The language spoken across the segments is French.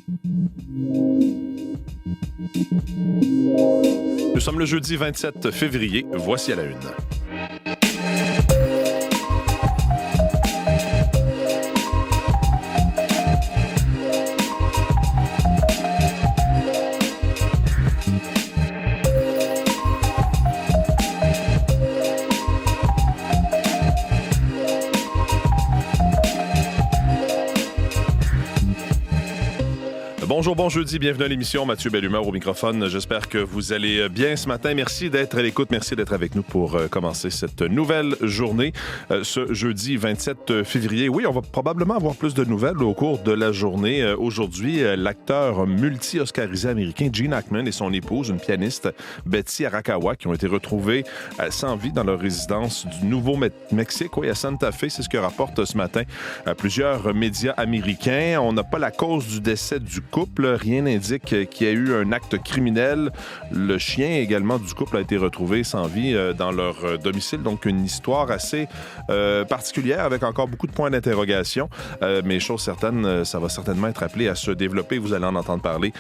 Nous sommes le jeudi 27 février. Voici à la une. Bonjour, bon jeudi, bienvenue à l'émission. Mathieu Bellumeur au microphone. J'espère que vous allez bien ce matin. Merci d'être à l'écoute, merci d'être avec nous pour commencer cette nouvelle journée, ce jeudi 27 février. Oui, on va probablement avoir plus de nouvelles au cours de la journée. Aujourd'hui, l'acteur multi-oscarisé américain Gene Hackman et son épouse, une pianiste, Betsy Arakawa, qui ont été retrouvés sans vie dans leur résidence du Nouveau-Mexique, oui, à Santa Fe. C'est ce que rapportent ce matin plusieurs médias américains. On n'a pas la cause du décès du couple. Rien n'indique qu'il y a eu un acte criminel. Le chien également du couple a été retrouvé sans vie dans leur domicile. Donc, une histoire assez particulière avec encore beaucoup de points d'interrogation. Mais chose certaine, ça va certainement être appelé à se développer. Vous allez en entendre parler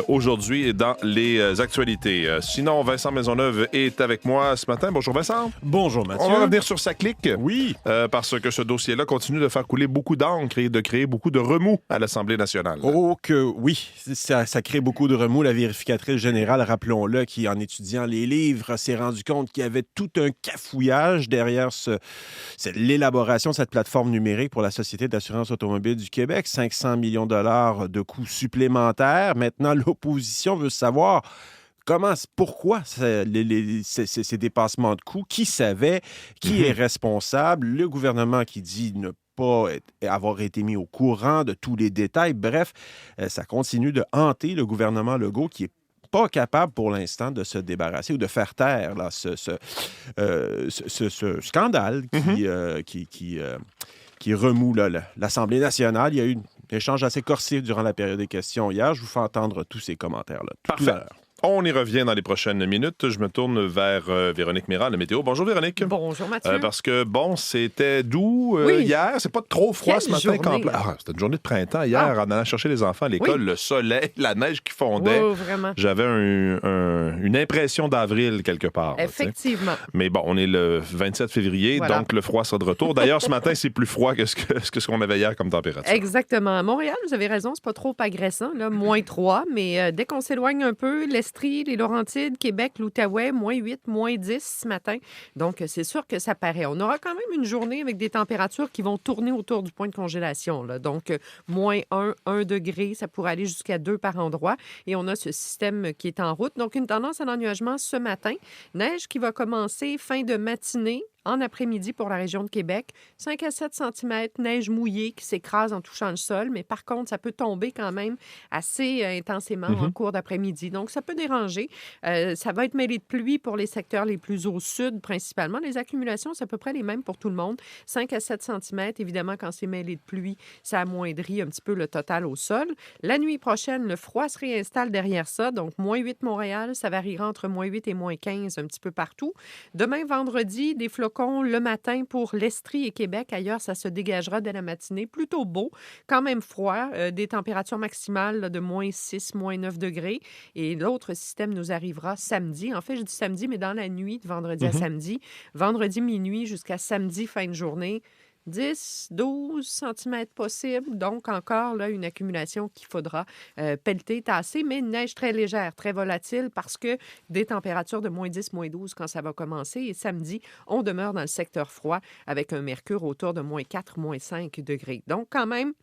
aujourd'hui dans les actualités. Sinon, Vincent Maisonneuve est avec moi ce matin. Bonjour Vincent. Bonjour Mathieu. On va revenir sur sa clique. Oui. Parce que ce dossier-là continue de faire couler beaucoup d'encre et de créer beaucoup de remous à l'Assemblée nationale. Oh que oui, ça crée beaucoup de remous. La vérificatrice générale, rappelons-le, qui en étudiant les livres s'est rendu compte qu'il y avait tout un cafouillage derrière l'élaboration de cette plateforme numérique pour la Société d'assurance automobile du Québec. 500 millions de dollars de coûts supplémentaires. Maintenant, l'opposition veut savoir pourquoi ces dépassements de coûts, qui savait, qui est responsable, le gouvernement qui dit ne pas avoir été mis au courant de tous les détails. Bref, ça continue de hanter le gouvernement Legault qui est pas capable pour l'instant de se débarrasser ou de faire taire là, ce scandale qui remoue là, l'Assemblée nationale. Il y a eu un échange assez corsé durant la période des questions hier. Je vous fais entendre tous ces commentaires-là tout à l'heure. On y revient dans les prochaines minutes. Je me tourne vers Véronique Méral, la météo. Bonjour Véronique. Bonjour Mathieu. Parce que bon, c'était doux oui. Hier. C'est pas trop froid Quelle ce matin. C'était une journée de printemps hier en allant chercher les enfants à l'école. Oui. Le soleil, la neige qui fondait. Oui, vraiment. J'avais une impression d'avril quelque part. Effectivement. Mais bon, on est le 27 février, voilà. Donc le froid sera de retour. D'ailleurs, ce matin, c'est plus froid que ce qu'on avait hier comme température. Exactement. À Montréal, vous avez raison, c'est pas trop agressant, là, moins 3, mais dès qu'on s'éloigne un peu, l'Estrie, les Laurentides, Québec, l'Outaouais, moins 8, moins 10 ce matin. Donc, c'est sûr que ça paraît. On aura quand même une journée avec des températures qui vont tourner autour du point de congélation, là. Donc, moins 1 degré, ça pourrait aller jusqu'à 2 par endroit. Et on a ce système qui est en route. Donc, une tendance à l'ennuagement ce matin. Neige qui va commencer fin de matinée. En après-midi pour la région de Québec, 5 à 7 cm, neige mouillée qui s'écrase en touchant le sol, mais par contre, ça peut tomber quand même assez intensément en cours d'après-midi. Donc, ça peut déranger. Ça va être mêlé de pluie pour les secteurs les plus au sud, principalement. Les accumulations, c'est à peu près les mêmes pour tout le monde. 5 à 7 cm, évidemment, quand c'est mêlé de pluie, ça amoindrit un petit peu le total au sol. La nuit prochaine, le froid se réinstalle derrière ça, donc moins 8 Montréal, ça variera entre moins 8 et moins 15 un petit peu partout. Demain, vendredi, des flocons le matin pour l'Estrie et Québec. Ailleurs, ça se dégagera dès la matinée. Plutôt beau, quand même froid. Des températures maximales là, de moins 6, moins 9 degrés. Et l'autre système nous arrivera samedi. En fait, je dis samedi, mais dans la nuit de vendredi à samedi. Vendredi minuit jusqu'à samedi fin de journée. 10, 12 cm possible. Donc, encore là, une accumulation qu'il faudra pelleter, tasser, mais une neige très légère, très volatile parce que des températures de moins 10, moins 12 quand ça va commencer. Et samedi, on demeure dans le secteur froid avec un mercure autour de moins 4, moins 5 degrés. Donc, quand même,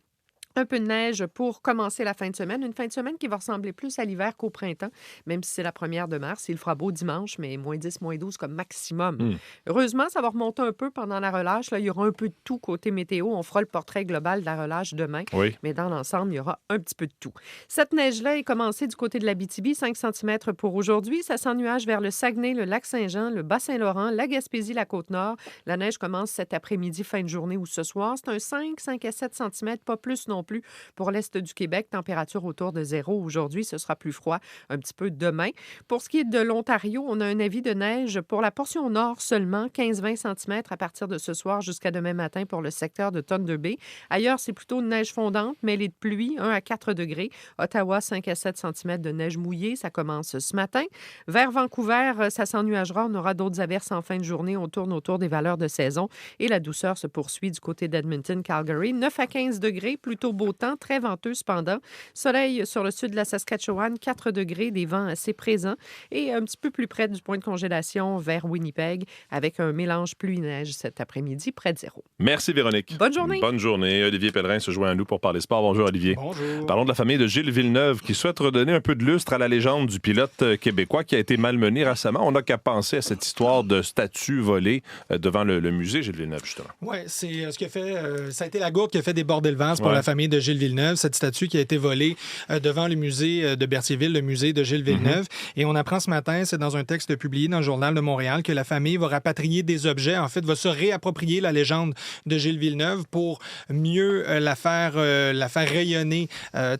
un peu de neige pour commencer la fin de semaine. Une fin de semaine qui va ressembler plus à l'hiver qu'au printemps, même si c'est la première de mars. Il fera beau dimanche, mais moins 10, moins 12 comme maximum. Heureusement, ça va remonter un peu pendant la relâche. Là, il y aura un peu de tout côté météo. On fera le portrait global de la relâche demain. Oui. Mais dans l'ensemble, il y aura un petit peu de tout. Cette neige-là est commencée du côté de l'Abitibi, 5 cm pour aujourd'hui. Ça s'ennuage vers le Saguenay, le Lac-Saint-Jean, le Bas-Saint-Laurent, la Gaspésie, la Côte-Nord. La neige commence cet après-midi, fin de journée ou ce soir. C'est un 5 à 7 cm, pas plus non plus. plus pour l'Est du Québec. Température autour de 0 aujourd'hui. Ce sera plus froid un petit peu demain. Pour ce qui est de l'Ontario, on a un avis de neige pour la portion nord seulement, 15-20 cm à partir de ce soir jusqu'à demain matin pour le secteur de Thunder Bay. Ailleurs, c'est plutôt une neige fondante, mêlée de pluie, 1 à 4 degrés. Ottawa, 5 à 7 cm de neige mouillée. Ça commence ce matin. Vers Vancouver, ça s'ennuagera. On aura d'autres averses en fin de journée. On tourne autour des valeurs de saison et la douceur se poursuit du côté d'Edmonton, Calgary. 9 à 15 degrés, plutôt beau temps, très venteux cependant. Soleil sur le sud de la Saskatchewan, 4 degrés, des vents assez présents et un petit peu plus près du point de congélation vers Winnipeg avec un mélange pluie-neige cet après-midi près de 0. Merci Véronique. Bonne journée. Bonne journée. Olivier Pellerin se joint à nous pour parler sport. Bonjour Olivier. Bonjour. Parlons de la famille de Gilles Villeneuve qui souhaite redonner un peu de lustre à la légende du pilote québécois qui a été malmené récemment. On n'a qu'à penser à cette histoire de statue volée devant le musée Gilles Villeneuve, justement. Oui, c'est ce qui a fait. Ça a été la goutte qui a fait déborder le vase pour la famille de Gilles Villeneuve. Cette statue qui a été volée devant le musée de Berthierville, le musée de Gilles Villeneuve. Et on apprend ce matin, c'est dans un texte publié dans le Journal de Montréal, que la famille va rapatrier des objets. En fait, va se réapproprier la légende de Gilles Villeneuve pour mieux la faire rayonner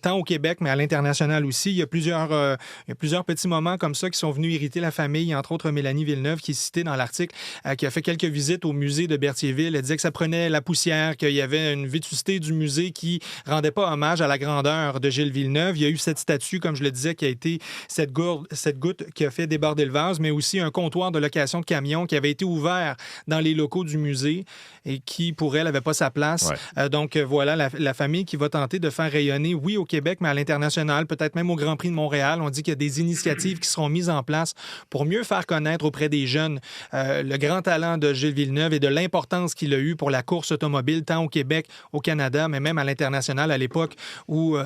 tant au Québec, mais à l'international aussi. Il y a plusieurs petits moments comme ça qui sont venus irriter la famille, entre autres Mélanie Villeneuve, qui est citée dans l'article, qui a fait quelques visites au musée de Berthierville. Elle disait que ça prenait la poussière, qu'il y avait une vétusté du musée qui rendait pas hommage à la grandeur de Gilles Villeneuve. Il y a eu cette statue, comme je le disais, qui a été cette goutte qui a fait déborder le vase, mais aussi un comptoir de location de camions qui avait été ouvert dans les locaux du musée et qui, pour elle, n'avait pas sa place. Ouais. Donc, voilà, la famille qui va tenter de faire rayonner, oui, au Québec, mais à l'international, peut-être même au Grand Prix de Montréal. On dit qu'il y a des initiatives qui seront mises en place pour mieux faire connaître auprès des jeunes le grand talent de Gilles Villeneuve et de l'importance qu'il a eu pour la course automobile, tant au Québec, au Canada, mais même à l'international à l'époque où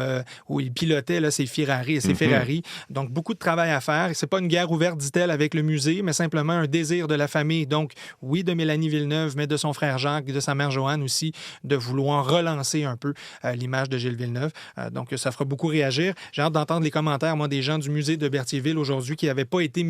il pilotait là, ses Ferrari et ses Ferrari. Donc, beaucoup de travail à faire. C'est pas une guerre ouverte, dit-elle, avec le musée, mais simplement un désir de la famille. Donc, oui, de Mélanie Villeneuve, mais de son frère Jacques, de sa mère Joanne aussi, de vouloir relancer un peu l'image de Gilles Villeneuve. Donc, ça fera beaucoup réagir. J'ai hâte d'entendre les commentaires, moi, des gens du musée de Berthierville aujourd'hui qui n'avaient pas été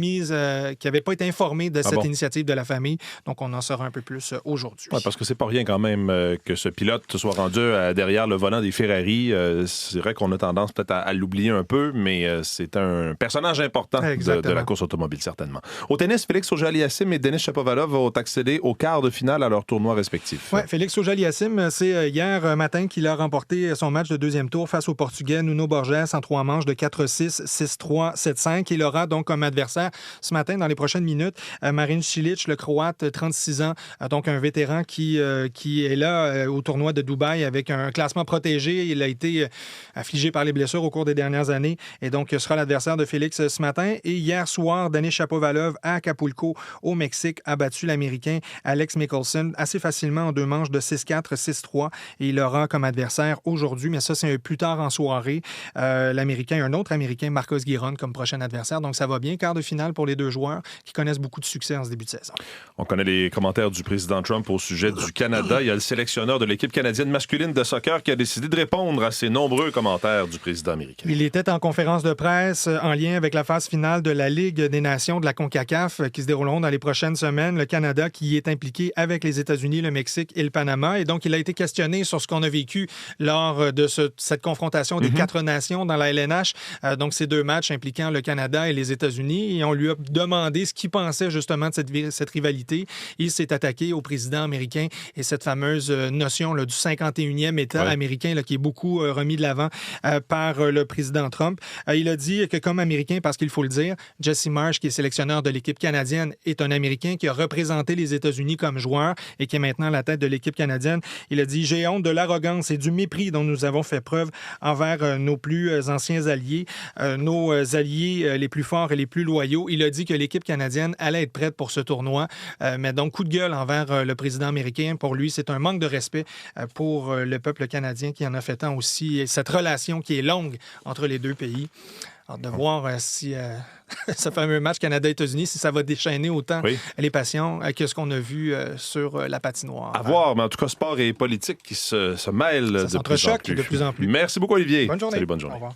informés de cette initiative de la famille. Donc, on en saura un peu plus aujourd'hui. Oui, parce que c'est pas rien quand même que ce pilote soit rendu derrière le volant des Ferrari. C'est vrai qu'on a tendance peut-être à l'oublier un peu, mais c'est un personnage important de la course automobile, certainement. Au tennis, Félix Auger-Aliassime et Denis Shapovalov vont accéder au quart de finale à leur tournoi respectif. Oui, Félix Auger-Aliassime, c'est hier matin qu'il a remporté son match de deuxième tour face au Portugais Nuno Borges en 3 manches de 4-6, 6-3, 7-5. Il aura donc comme adversaire ce matin, dans les prochaines minutes, Marin Cilic, le Croate, 36 ans, donc un vétéran qui est là au tournoi de Dubaï avec un classement protégé. Il a été affligé par les blessures au cours des dernières années et donc sera l'adversaire de Félix ce matin. Et hier soir, Denis Shapovalov à Acapulco, au Mexique, a battu l'Américain Alex Michelson assez facilement en 2 manches de 6-4, 6-3. Et il aura comme adversaire aujourd'hui, mais ça, c'est plus tard en soirée, l'Américain, un autre Américain, Marcos Giron, comme prochain adversaire. Donc, ça va bien. Quart de finale pour les 2 joueurs qui connaissent beaucoup de succès en ce début de saison. On connaît les commentaires du président Trump au sujet du Canada. Il y a le sélectionneur de l'équipe canadienne masculine de soccer qui a décidé de répondre à ces nombreux commentaires du président américain. Il était en conférence de presse en lien avec la phase finale de la Ligue des Nations de la CONCACAF qui se dérouleront dans les prochaines semaines. Le Canada qui est impliqué avec les États-Unis, le Mexique et le Panama. Et donc, il a été questionné sur ce qu'on a vécu lors de cette confrontation des 4 nations dans la LNH. Donc, ces 2 matchs impliquant le Canada et les États-Unis. Et on lui a demandé ce qu'il pensait justement de cette rivalité. Il s'est attaqué au président américain et cette fameuse notion là, du 51e État américain là, qui est beaucoup remis de l'avant par le président Trump. Il a dit que comme Américain, parce qu'il faut le dire, Jesse Marsh, qui est sélectionneur de l'équipe canadienne, est un Américain qui a représenté les États-Unis comme joueur et qui est maintenant à la tête de l'équipe canadienne. Il a dit « J'ai honte de l'arrogance et du mépris dont nous avons fait preuve envers nos plus anciens alliés, nos alliés les plus forts et les plus loyaux. » Il a dit que l'équipe canadienne allait être prête pour ce tournoi. Mais donc, coup de gueule envers le président américain. Pour lui, c'est un manque de respect pour le peuple canadien qui en a fait tant aussi. Et cette relation qui est longue entre les 2 pays. Alors, de voir si ce fameux match Canada-États-Unis, si ça va déchaîner autant les passions que ce qu'on a vu sur la patinoire. À voir, mais en tout cas, sport et politique qui se mêlent de plus en plus. Merci beaucoup, Olivier. Bonne journée. Salut, bonne journée. Au revoir.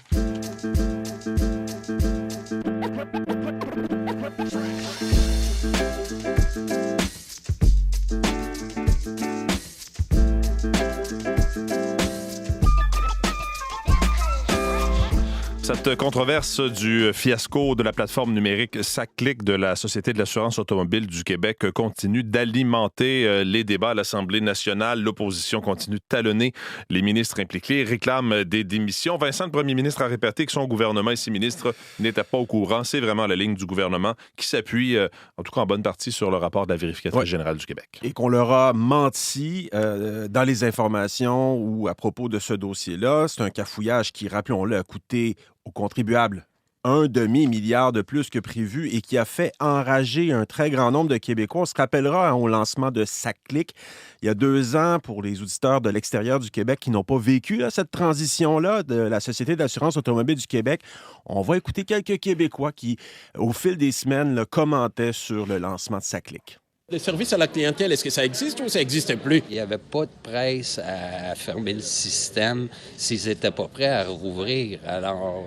Cette controverse du fiasco de la plateforme numérique SACLIC de la Société de l'assurance automobile du Québec continue d'alimenter les débats à l'Assemblée nationale. L'opposition continue de talonner les ministres impliqués, réclame des démissions. Vincent, le premier ministre, a répété que son gouvernement et ses ministres n'étaient pas au courant. C'est vraiment la ligne du gouvernement qui s'appuie, en tout cas en bonne partie, sur le rapport de la vérificatrice générale du Québec. Et qu'on leur a menti dans les informations ou à propos de ce dossier-là. C'est un cafouillage qui, rappelons-le, a coûté aux contribuables un demi-milliard de plus que prévu et qui a fait enrager un très grand nombre de Québécois. On se rappellera au lancement de SACLIC il y a 2 ans pour les auditeurs de l'extérieur du Québec qui n'ont pas vécu cette transition-là de la Société d'assurance automobile du Québec. On va écouter quelques Québécois qui, au fil des semaines, commentaient sur le lancement de SACLIC. Les services à la clientèle, est-ce que ça existe ou ça n'existe plus? Il n'y avait pas de presse à fermer le système s'ils n'étaient pas prêts à rouvrir. Alors,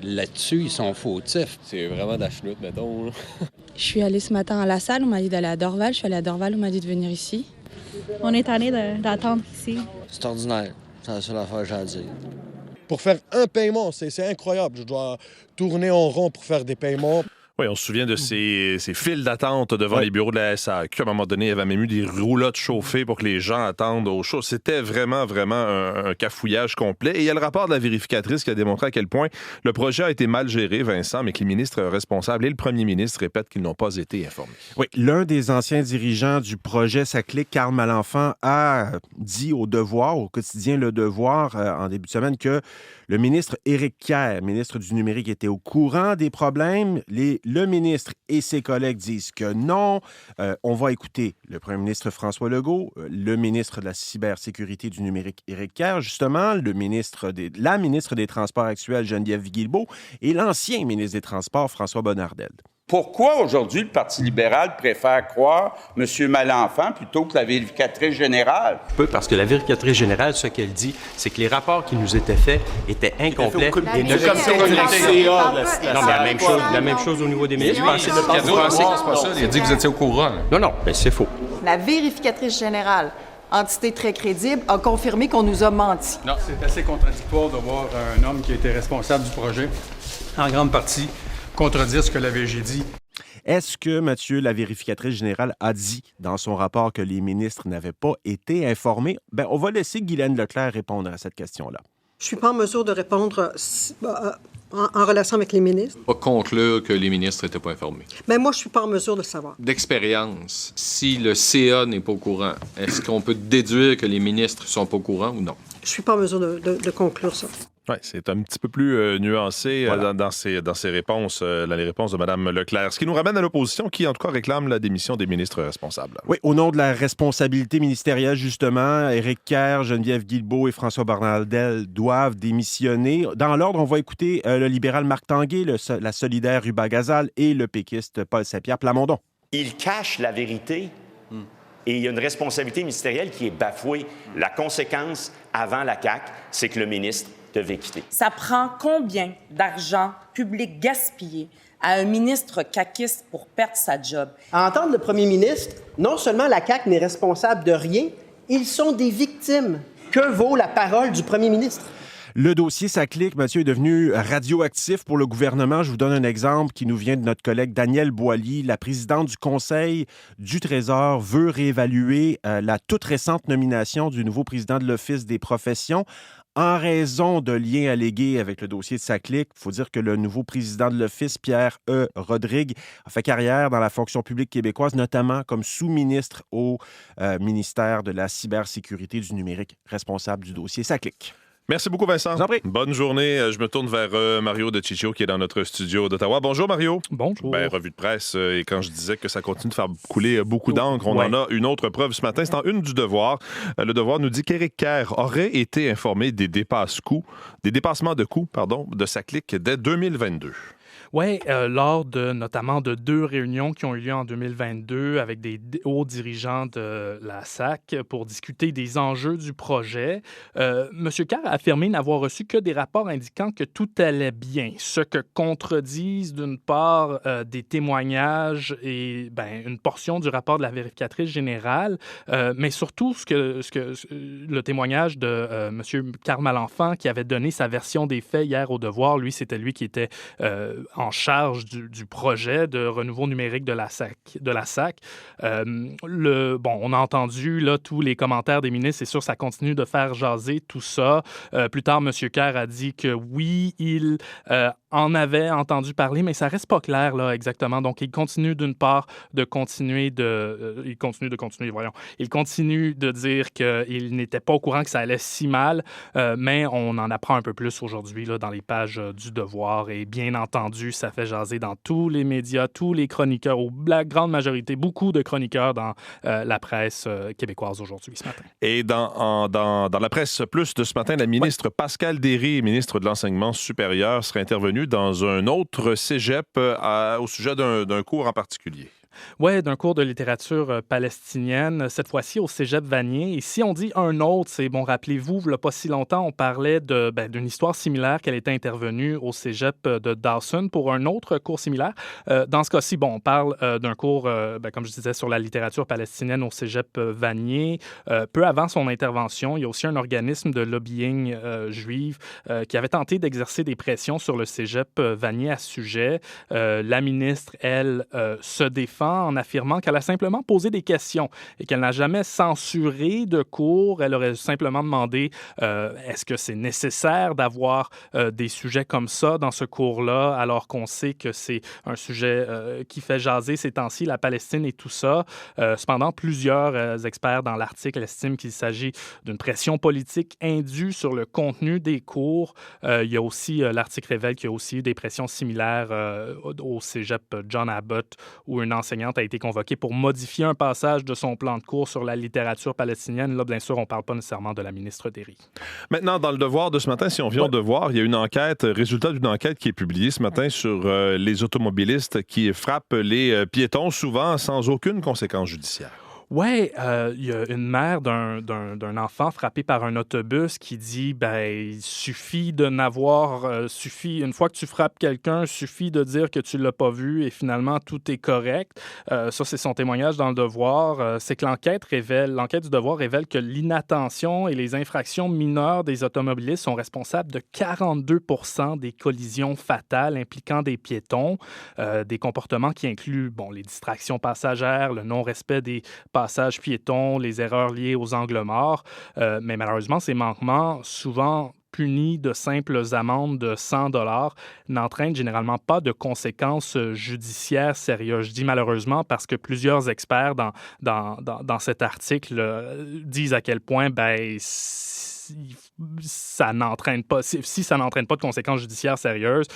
là-dessus, ils sont fautifs. C'est vraiment de la chenoute, mettons. Je suis allée ce matin à la salle, on m'a dit d'aller à Dorval. Je suis allée à Dorval, on m'a dit de venir ici. On est tanné d'attendre ici. C'est ordinaire. C'est la seule affaire que j'ai à dire. Pour faire un paiement, c'est incroyable. Je dois tourner en rond pour faire des paiements. Oui, on se souvient de ces files d'attente devant les bureaux de la SAQ. À un moment donné, il y avait même eu des roulottes chauffées pour que les gens attendent au chaud. C'était vraiment un cafouillage complet. Et il y a le rapport de la vérificatrice qui a démontré à quel point le projet a été mal géré, Vincent, mais que les ministres responsables et le premier ministre répètent qu'ils n'ont pas été informés. Oui, l'un des anciens dirigeants du projet SACLIC, Carl Malenfant, a dit au Devoir, au quotidien Le Devoir, en début de semaine, que le ministre Éric Kerr, ministre du Numérique, était au courant des problèmes. Le ministre et ses collègues disent que non. On va écouter le premier ministre François Legault, le ministre de la Cybersécurité du Numérique Éric Kerr, justement, la ministre des Transports actuelle Geneviève Guilbeault et l'ancien ministre des Transports François Bonnardel. Pourquoi aujourd'hui le Parti libéral préfère croire M. Malenfant plutôt que la vérificatrice générale? Parce que la vérificatrice générale, ce qu'elle dit, c'est que les rapports qui nous étaient faits étaient incomplets. Et ne Non, mais la même chose au niveau des médias. Il a dit que vous étiez au courant. Non, mais c'est faux. La vérificatrice générale, entité très crédible, a confirmé qu'on nous a menti. Non, c'est assez contradictoire de voir un homme qui a été responsable du projet, en grande partie, contredire ce que la VG dit. Est-ce que, Mathieu, la vérificatrice générale a dit dans son rapport que les ministres n'avaient pas été informés? On va laisser Guylaine Leclerc répondre à cette question-là. Je ne suis pas en mesure de répondre en relation avec les ministres. Pas conclure que les ministres n'étaient pas informés. Mais moi, je ne suis pas en mesure de le savoir. D'expérience, si le CA n'est pas au courant, est-ce qu'on peut déduire que les ministres ne sont pas au courant ou non? Je ne suis pas en mesure de conclure ça. Oui, c'est un petit peu plus nuancé dans ses réponses, les réponses de Mme Leclerc. Ce qui nous ramène à l'opposition qui, en tout cas, réclame la démission des ministres responsables. Oui, au nom de la responsabilité ministérielle, justement, Éric Kerr, Geneviève Guilbeault et François Bonnardel doivent démissionner. Dans l'ordre, on va écouter le libéral Marc Tanguay, la solidaire Ruba Gazal et le péquiste Paul Saint-Pierre Plamondon. Il cache la vérité. Et il y a une responsabilité ministérielle qui est bafouée. La conséquence, avant la CAQ, c'est que le ministre devait quitter. Ça prend combien d'argent public gaspillé à un ministre caquiste pour perdre sa job? À entendre le premier ministre, non seulement la CAQ n'est responsable de rien, ils sont des victimes. Que vaut la parole du premier ministre? Le dossier SACLIC, Mathieu, est devenu radioactif pour le gouvernement. Je vous donne un exemple qui nous vient de notre collègue Danielle Boily. La présidente du Conseil du Trésor veut réévaluer la toute récente nomination du nouveau président de l'Office des professions. En raison de liens allégués avec le dossier de SACLIC, il faut dire que le nouveau président de l'Office, Pierre E. Rodrigue, a fait carrière dans la fonction publique québécoise, notamment comme sous-ministre au ministère de la Cybersécurité du Numérique, responsable du dossier SACLIC. Merci beaucoup, Vincent. Bonne journée. Je me tourne vers Mario de Ciccio qui est dans notre studio d'Ottawa. Bonjour, Mario. Bonjour. Revue de presse. Et quand je disais que ça continue de faire couler beaucoup d'encre, on en a une autre preuve ce matin. C'est en une du Devoir. Le Devoir nous dit qu'Éric Kerr aurait été informé des dépassements de coûts de SACLIC dès 2022. Oui, notamment de 2 réunions qui ont eu lieu en 2022 avec des hauts dirigeants de la SAC pour discuter des enjeux du projet. M. Carr a affirmé n'avoir reçu que des rapports indiquant que tout allait bien, ce que contredisent d'une part des témoignages et une portion du rapport de la vérificatrice générale, mais surtout le témoignage de M. Carl Malenfant qui avait donné sa version des faits hier au Devoir. Lui, c'était lui qui était en charge du projet de renouveau numérique de la SAC. On a entendu là, tous les commentaires des ministres. C'est sûr, ça continue de faire jaser tout ça. Plus tard, M. Carr a dit que oui, il en avait entendu parler, mais ça reste pas clair là exactement. Donc, il continue d'une part il continue de dire qu'il n'était pas au courant que ça allait si mal, mais on en apprend un peu plus aujourd'hui là, dans les pages du Devoir. Et bien entendu, ça fait jaser dans tous les médias, tous les chroniqueurs, ou la grande majorité, beaucoup de chroniqueurs dans la presse québécoise aujourd'hui, ce matin. Et dans la presse plus de ce matin, la ministre Pascale Derry, ministre de l'Enseignement supérieur, serait intervenue dans un autre cégep au sujet d'un cours en particulier. Oui, d'un cours de littérature palestinienne, cette fois-ci au Cégep Vanier. Et si on dit un autre, c'est, rappelez-vous, il n'y a pas si longtemps, on parlait d'une histoire similaire qu'elle était intervenue au Cégep de Dawson pour un autre cours similaire. Dans ce cas-ci, on parle d'un cours, comme je disais, sur la littérature palestinienne au Cégep Vanier. Peu avant son intervention, il y a aussi un organisme de lobbying juif qui avait tenté d'exercer des pressions sur le Cégep Vanier à ce sujet. La ministre, elle, se défend en affirmant qu'elle a simplement posé des questions et qu'elle n'a jamais censuré de cours. Elle aurait simplement demandé est-ce que c'est nécessaire d'avoir des sujets comme ça dans ce cours-là, alors qu'on sait que c'est un sujet qui fait jaser ces temps-ci, la Palestine et tout ça. Cependant, plusieurs experts dans l'article estiment qu'il s'agit d'une pression politique indue sur le contenu des cours. Il y a aussi, l'article révèle qu'il y a aussi eu des pressions similaires au cégep John Abbott, où une enseignante a été convoquée pour modifier un passage de son plan de cours sur la littérature palestinienne. Là, bien sûr, on ne parle pas nécessairement de la ministre Derry. Maintenant, dans le Devoir de ce matin, si on vient au Devoir, il y a une enquête, résultat d'une enquête qui est publiée ce matin sur les automobilistes qui frappent les piétons, souvent sans aucune conséquence judiciaire. Oui, il y a une mère d'un enfant frappé par un autobus qui dit il suffit de une fois que tu frappes quelqu'un, il suffit de dire que tu ne l'as pas vu et finalement tout est correct. Ça, c'est son témoignage dans le Devoir. C'est que l'enquête du Devoir révèle que l'inattention et les infractions mineures des automobilistes sont responsables de 42% des collisions fatales impliquant des piétons, des comportements qui incluent les distractions passagères, le non-respect des passages piétons, les erreurs liées aux angles morts. Mais malheureusement, ces manquements, souvent punis de simples amendes de 100 $ n'entraînent généralement pas de conséquences judiciaires sérieuses. Je dis malheureusement parce que plusieurs experts dans cet article disent à quel point si ça n'entraîne pas de conséquences judiciaires sérieuses,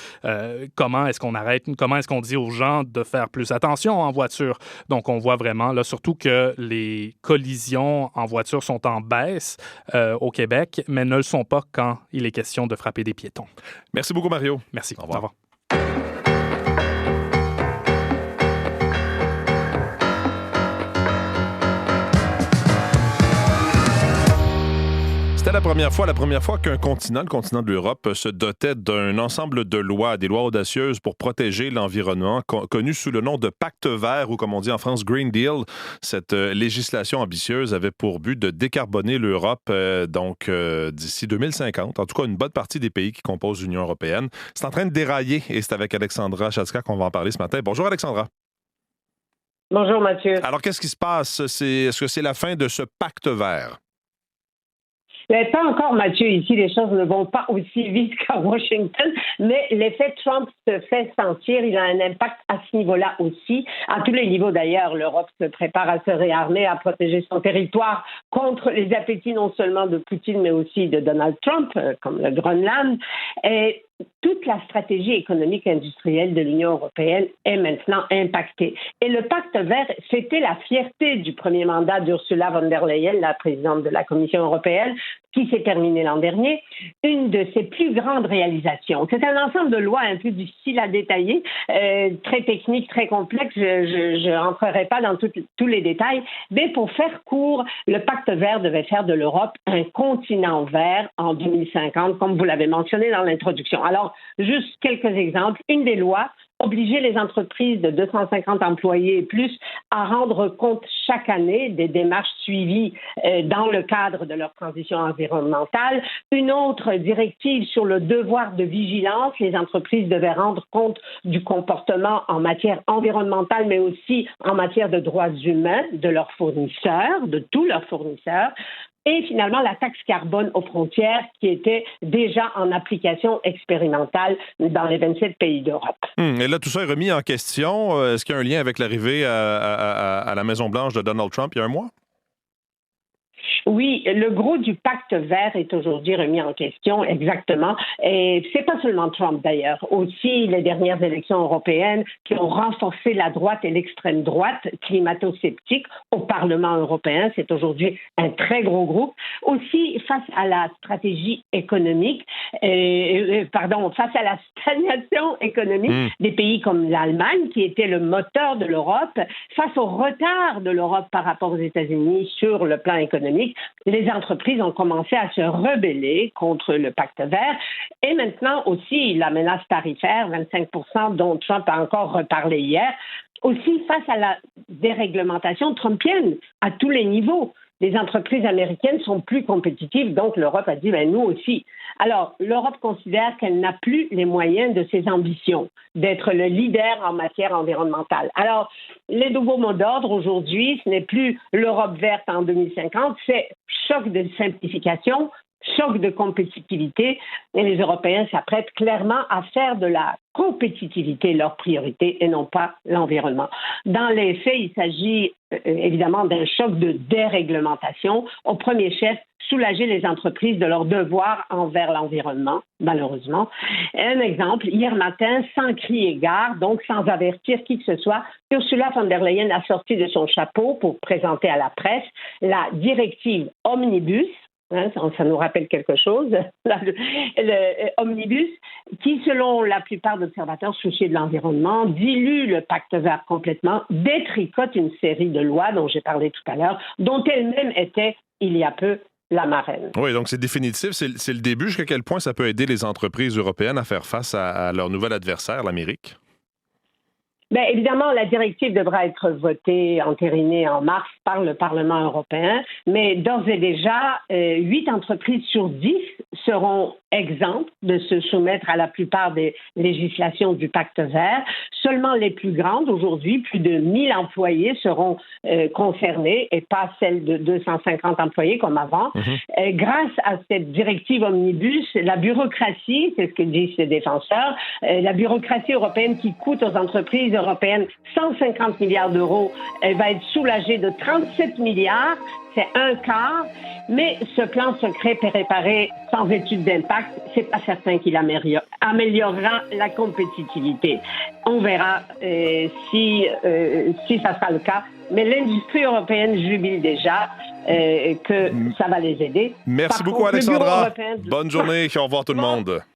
comment est-ce qu'on dit aux gens de faire plus attention en voiture? Donc, on voit vraiment, là, surtout que les collisions en voiture sont en baisse au Québec, mais ne le sont pas quand il est question de frapper des piétons. Merci beaucoup, Mario. Merci. Au revoir. C'était la première fois qu'un continent, le continent de l'Europe, se dotait d'un ensemble de lois, des lois audacieuses pour protéger l'environnement, connu sous le nom de Pacte vert ou, comme on dit en France, Green Deal. Cette législation ambitieuse avait pour but de décarboner l'Europe d'ici 2050. En tout cas, une bonne partie des pays qui composent l'Union européenne. C'est en train de dérailler et c'est avec Alexandra Chatzka qu'on va en parler ce matin. Bonjour, Alexandra. Bonjour, Mathieu. Alors, qu'est-ce qui se passe? Est-ce que c'est la fin de ce pacte vert? Mais pas encore, Mathieu. Ici, les choses ne vont pas aussi vite qu'à Washington, mais l'effet Trump se fait sentir. Il a un impact à ce niveau-là aussi. À tous les niveaux, d'ailleurs, l'Europe se prépare à se réarmer, à protéger son territoire contre les appétits non seulement de Poutine, mais aussi de Donald Trump, comme le Groenland. Et toute la stratégie économique et industrielle de l'Union européenne est maintenant impactée. Et le pacte vert, c'était la fierté du premier mandat d'Ursula von der Leyen, la présidente de la Commission européenne, qui s'est terminé l'an dernier, une de ses plus grandes réalisations. C'est un ensemble de lois un peu difficile à détailler, très technique, très complexe. Je rentrerai pas dans tous les détails, mais pour faire court, le Pacte vert devait faire de l'Europe un continent vert en 2050, comme vous l'avez mentionné dans l'introduction. Alors, juste quelques exemples. Une des lois obliger les entreprises de 250 employés et plus à rendre compte chaque année des démarches suivies dans le cadre de leur transition environnementale. Une autre directive sur le devoir de vigilance. Les entreprises devaient rendre compte du comportement en matière environnementale, mais aussi en matière de droits humains de leurs fournisseurs, de tous leurs fournisseurs. Et finalement, la taxe carbone aux frontières qui était déjà en application expérimentale dans les 27 pays d'Europe. Et là, tout ça est remis en question. Est-ce qu'il y a un lien avec l'arrivée à la Maison-Blanche de Donald Trump il y a un mois? Oui, le gros du pacte vert est aujourd'hui remis en question, exactement. Et c'est pas seulement Trump d'ailleurs, aussi les dernières élections européennes qui ont renforcé la droite et l'extrême droite climato-sceptique au Parlement européen. C'est aujourd'hui un très gros groupe. Aussi, face à la stratégie économique, face à la stagnation économique des pays comme l'Allemagne, qui était le moteur de l'Europe, face au retard de l'Europe par rapport aux États-Unis sur le plan économique, les entreprises ont commencé à se rebeller contre le pacte vert. Et maintenant aussi, la menace tarifaire, 25% dont Trump a encore reparlé hier, aussi face à la déréglementation trumpienne à tous les niveaux. Les entreprises américaines sont plus compétitives, donc l'Europe a dit, nous aussi. Alors, l'Europe considère qu'elle n'a plus les moyens de ses ambitions, d'être le leader en matière environnementale. Alors, les nouveaux mots d'ordre aujourd'hui, ce n'est plus l'Europe verte en 2050, c'est choc de simplification, choc de compétitivité, et les Européens s'apprêtent clairement à faire de la compétitivité leur priorité et non pas l'environnement. Dans les faits, il s'agit évidemment d'un choc de déréglementation. Au premier chef, soulager les entreprises de leurs devoirs envers l'environnement, malheureusement. Un exemple, hier matin, sans crier gare, donc sans avertir qui que ce soit, Ursula von der Leyen a sorti de son chapeau pour présenter à la presse la directive Omnibus, ça nous rappelle quelque chose, le Omnibus, qui, selon la plupart d'observateurs soucieux de l'environnement, dilue le pacte vert complètement, détricote une série de lois dont j'ai parlé tout à l'heure, dont elle-même était, il y a peu, la marraine. Oui, donc c'est définitif, c'est le début. Jusqu'à quel point ça peut aider les entreprises européennes à faire face à leur nouvel adversaire, l'Amérique? Bien, évidemment, la directive devra être votée, entérinée en mars par le Parlement européen, mais d'ores et déjà, 8 entreprises sur 10 seront exemptes de se soumettre à la plupart des législations du pacte vert. Seulement les plus grandes, aujourd'hui, plus de 1000 employés seront concernés et pas celles de 250 employés comme avant. Grâce à cette directive Omnibus, la bureaucratie, c'est ce que disent les défenseurs, la bureaucratie européenne qui coûte aux entreprises européenne 150 milliards d'euros, elle va être soulagée de 37 milliards, c'est un quart, mais ce plan secret préparé sans étude d'impact, c'est pas certain qu'il améliorera la compétitivité. On verra si ça sera le cas, mais l'industrie européenne jubile déjà que ça va les aider. Merci beaucoup, Alexandra. Bonne journée et au revoir tout le monde.